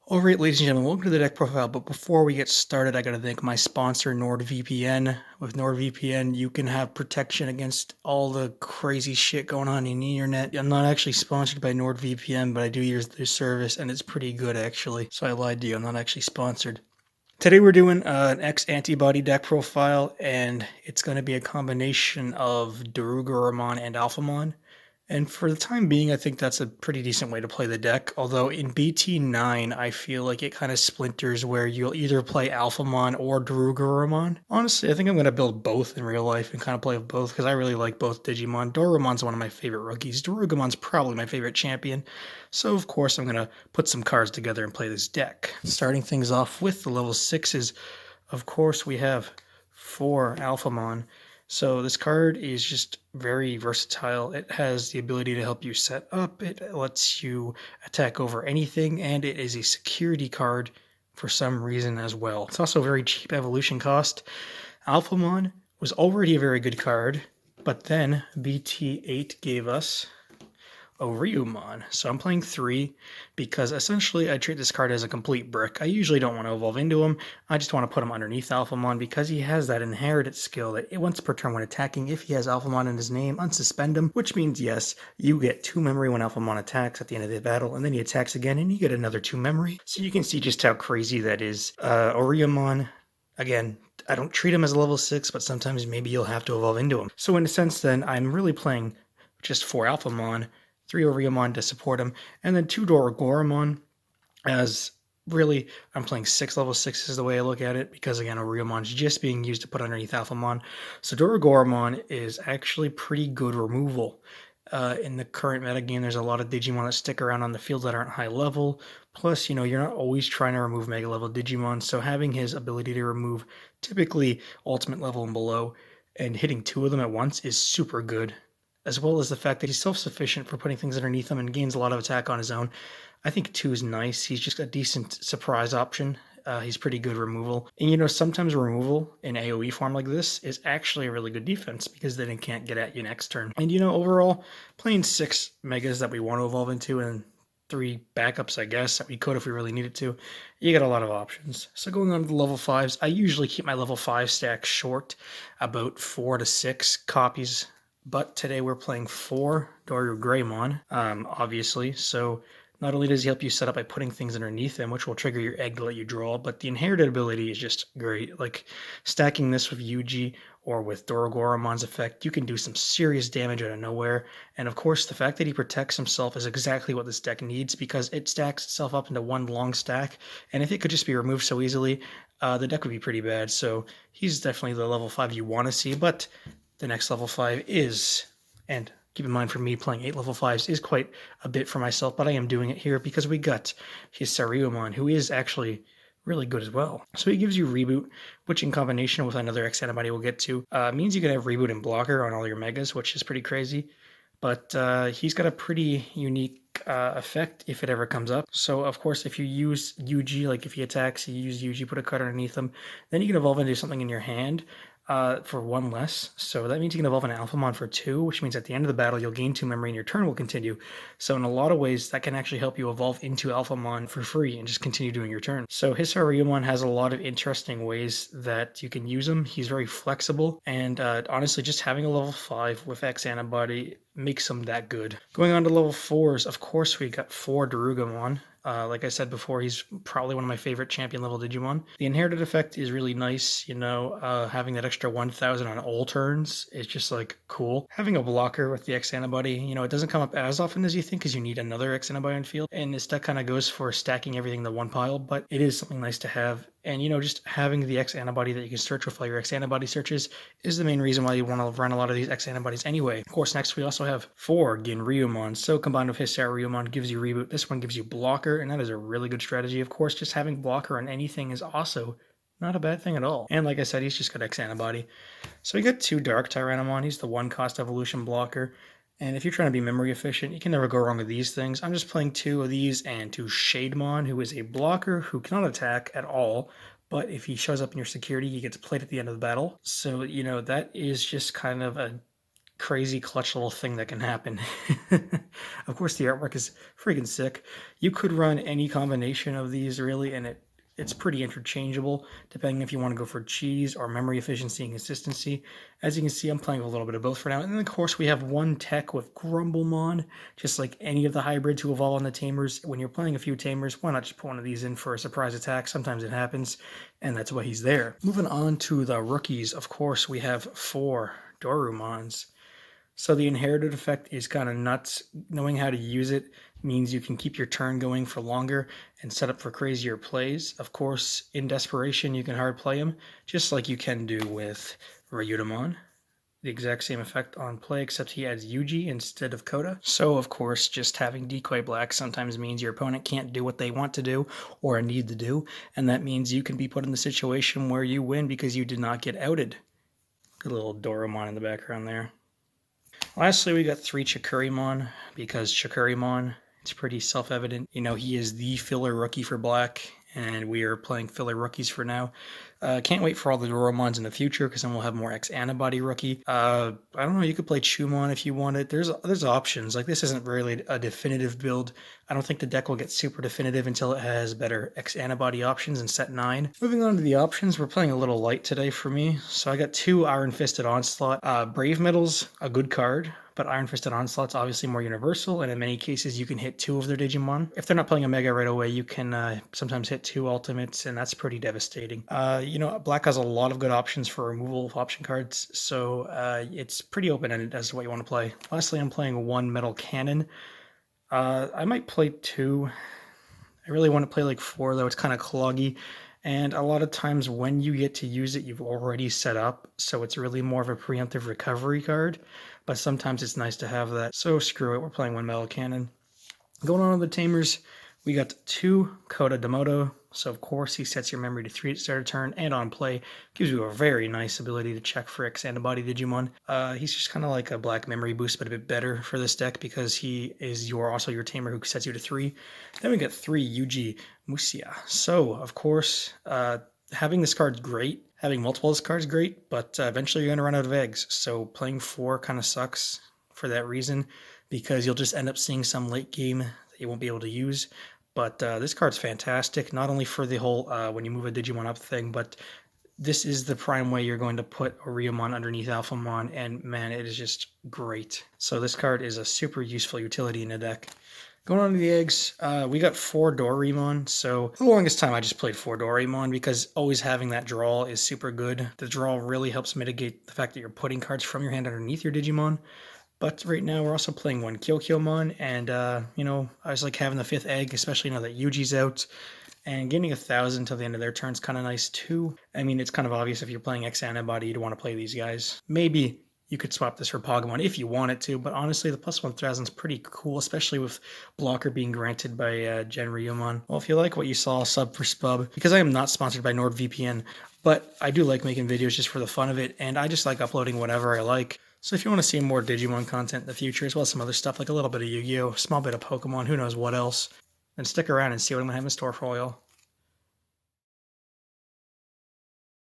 Alright, ladies and gentlemen, welcome to the deck profile, but before we get started, I gotta thank my sponsor, NordVPN. With NordVPN, you can have protection against all the crazy shit going on in the internet. I'm not actually sponsored by NordVPN, but I do use their service, and it's pretty good, actually. So I lied to you, I'm not actually sponsored. Today we're doing an X-Antibody deck profile, and it's going to be a combination of Dorugoramon and Alphamon. And for the time being, I think that's a pretty decent way to play the deck. Although in BT9, I feel like it kind of splinters where you'll either play Alphamon or Dorugoramon. Honestly, I think I'm going to build both in real life and kind of play with both because I really like both Digimon. Dorumon's one of my favorite rookies. Dorugamon's probably my favorite champion. So of course I'm going to put some cards together and play this deck. Starting things off with the level 6s, of course we have 4 Alphamon. So this card is just very versatile. It has the ability to help you set up, it lets you attack over anything, and it is a security card for some reason as well. It's also a very cheap evolution cost. Alphamon was already a very good card, but then BT8 gave us Ouryumon. So I'm playing 3 because essentially I treat this card as a complete brick. I usually don't want to evolve into him. I just want to put him underneath Alphamon because he has that inherited skill that once per turn when attacking, if he has Alphamon in his name, unsuspend him, which means yes, you get 2 memory when Alphamon attacks at the end of the battle, and then he attacks again and you get another 2 memory. So you can see just how crazy that is. Ouryumon, again, I don't treat him as a level 6, but sometimes maybe you'll have to evolve into him. So in a sense then, I'm really playing just 4 Alphamon, 3 Ouryumon to support him, and then 2 Dorugoramon, as really I'm playing 6 level 6s the way I look at it, because again, Ouryumon's just being used to put underneath Alphamon. So Dorugoramon is actually pretty good removal. In the current metagame, there's a lot of Digimon that stick around on the field that aren't high level. Plus, you're not always trying to remove Mega level Digimon, so having his ability to remove typically Ultimate level and below, and hitting 2 of them at once is super good, as well as the fact that he's self-sufficient for putting things underneath him and gains a lot of attack on his own. I think 2 is nice. He's just a decent surprise option. He's pretty good removal. And sometimes removal in AoE form like this is actually a really good defense because then it can't get at you next turn. And overall, playing 6 megas that we want to evolve into and 3 backups, I guess, that we could if we really needed to, you get a lot of options. So going on to the level 5s, I usually keep my level 5 stack short, about 4 to 6 copies. But today we're playing 4 Dorugreymon, obviously. So not only does he help you set up by putting things underneath him, which will trigger your egg to let you draw, but the inherited ability is just great. Like stacking this with Yuji or with Dorugoramon's effect, you can do some serious damage out of nowhere. And of course, the fact that he protects himself is exactly what this deck needs because it stacks itself up into one long stack. And if it could just be removed so easily, the deck would be pretty bad. So he's definitely the level 5 you want to see, but the next level 5 is, and keep in mind for me playing 8 level 5s is quite a bit for myself, but I am doing it here because we got Hisyaryumon, who is actually really good as well. So he gives you Reboot, which in combination with another X-Antibody we'll get to, means you can have Reboot and Blocker on all your Megas, which is pretty crazy. But he's got a pretty unique effect if it ever comes up. So of course, if you use Yuji, like if he attacks, you use Yuji, put a card underneath him, then you can evolve into something in your hand for 1 less. So that means you can evolve an Alphamon for 2, which means at the end of the battle, you'll gain 2 memory and your turn will continue. So in a lot of ways, that can actually help you evolve into Alphamon for free and just continue doing your turn. So Hisyaryumon has a lot of interesting ways that you can use him. He's very flexible, and honestly, just having a level 5 with X-Antibody makes him that good. Going on to level 4s, of course, we got 4 Dorugamon. Like I said before, he's probably one of my favorite champion level Digimon. The inherited effect is really nice, having that extra 1000 on all turns is just like cool. Having a blocker with the X-Antibody, it doesn't come up as often as you think because you need another X-Antibody on field. And this deck kind of goes for stacking everything to one pile, but it is something nice to have. And, just having the X-Antibody that you can search with all your X-Antibody searches is the main reason why you want to run a lot of these X-Antibodies anyway. Of course, next we also have 4 Ginryumon. So combined with Hisyaryumon gives you Reboot. This one gives you Blocker, and that is a really good strategy. Of course, just having Blocker on anything is also not a bad thing at all. And like I said, he's just got X-Antibody. So we got 2 DarkTyrannomon. He's the 1-cost evolution blocker. And if you're trying to be memory efficient, you can never go wrong with these things. I'm just playing 2 of these and 2 Shademon, who is a blocker who cannot attack at all. But if he shows up in your security, he gets played at the end of the battle. So, that is just kind of a crazy clutch little thing that can happen. Of course, the artwork is freaking sick. You could run any combination of these really, and it's pretty interchangeable depending if you want to go for cheese or memory efficiency and consistency. As you can see, I'm playing a little bit of both for now. And then, of course, we have one tech with Grumblemon, just like any of the hybrids who evolve on the Tamers. When you're playing a few Tamers, why not just put one of these in for a surprise attack? Sometimes it happens, and that's why he's there. Moving on to the rookies, of course, we have 4 Dorumons. So the inherited effect is kind of nuts. Knowing how to use it means you can keep your turn going for longer and set up for crazier plays. Of course, in desperation, you can hard play him, just like you can do with Ryudamon. The exact same effect on play, except he adds Yuji instead of Kota. So, of course, just having decoy black sometimes means your opponent can't do what they want to do or need to do, and that means you can be put in the situation where you win because you did not get outed. Good little Dorumon in the background there. Lastly, we got 3 Chikurimon, because Chikurimon, it's pretty self-evident. You know, he is the filler rookie for black, and we are playing filler rookies for now. Can't wait for all the Dorumons in the future, because then we'll have more X-Antibody rookie. I don't know, you could play Chumon if you wanted. There's options. Like, this isn't really a definitive build. I don't think the deck will get super definitive until it has better X-Antibody options in set 9. Moving on to the options, we're playing a little light today for me. So I got 2 Iron Fisted Onslaught. Brave Metal's a good card, but Iron Fisted Onslaught's obviously more universal, and in many cases you can hit 2 of their Digimon. If they're not playing a Mega right away, you can sometimes hit 2 Ultimates, and that's pretty devastating. You know, Black has a lot of good options for removal of option cards, so it's pretty open-ended as to what you want to play. Lastly, I'm playing 1 Metal Cannon. I might play 2. I really want to play like 4, though. It's kind of cloggy. And a lot of times when you get to use it, you've already set up. So it's really more of a preemptive recovery card. But sometimes it's nice to have that. So screw it. We're playing 1 Metal Cannon. Going on to the Tamers, we got 2 Kota Domoto. So of course he sets your memory to 3 at start of turn, and on play gives you a very nice ability to check for X-Antibody Digimon. He's just kind of like a black memory boost, but a bit better for this deck because he is also your tamer who sets you to 3. Then we got 3 Yuji Musha. So of course, having this card's great. Having multiple of this card's great, but eventually you're going to run out of eggs. So playing 4 kind of sucks for that reason, because you'll just end up seeing some late game that you won't be able to use. But this card's fantastic, not only for the whole when you move a Digimon up thing, but this is the prime way you're going to put Ouryumon underneath Alphamon, and man, it is just great. So this card is a super useful utility in the deck. Going on to the eggs, we got 4 Dorumon. So for the longest time, I just played 4 Dorumon because always having that draw is super good. The draw really helps mitigate the fact that you're putting cards from your hand underneath your Digimon. But right now we're also playing 1 Kyokyomon, and you know, I was like having the 5th egg, especially now that Yuji's out. And getting 1,000 till the end of their turn is kind of nice too. I mean, it's kind of obvious if you're playing X-Antibody, you'd want to play these guys. Maybe you could swap this for Pokemon if you wanted to, but honestly, the plus 1,000 is pretty cool, especially with blocker being granted by Ginryumon. Well, if you like what you saw, sub for Spub, because I am not sponsored by NordVPN, but I do like making videos just for the fun of it, and I just like uploading whatever I like. So if you want to see more Digimon content in the future, as well as some other stuff, like a little bit of Yu-Gi-Oh!, a small bit of Pokemon, who knows what else, then stick around and see what I'm going to have in store for you all.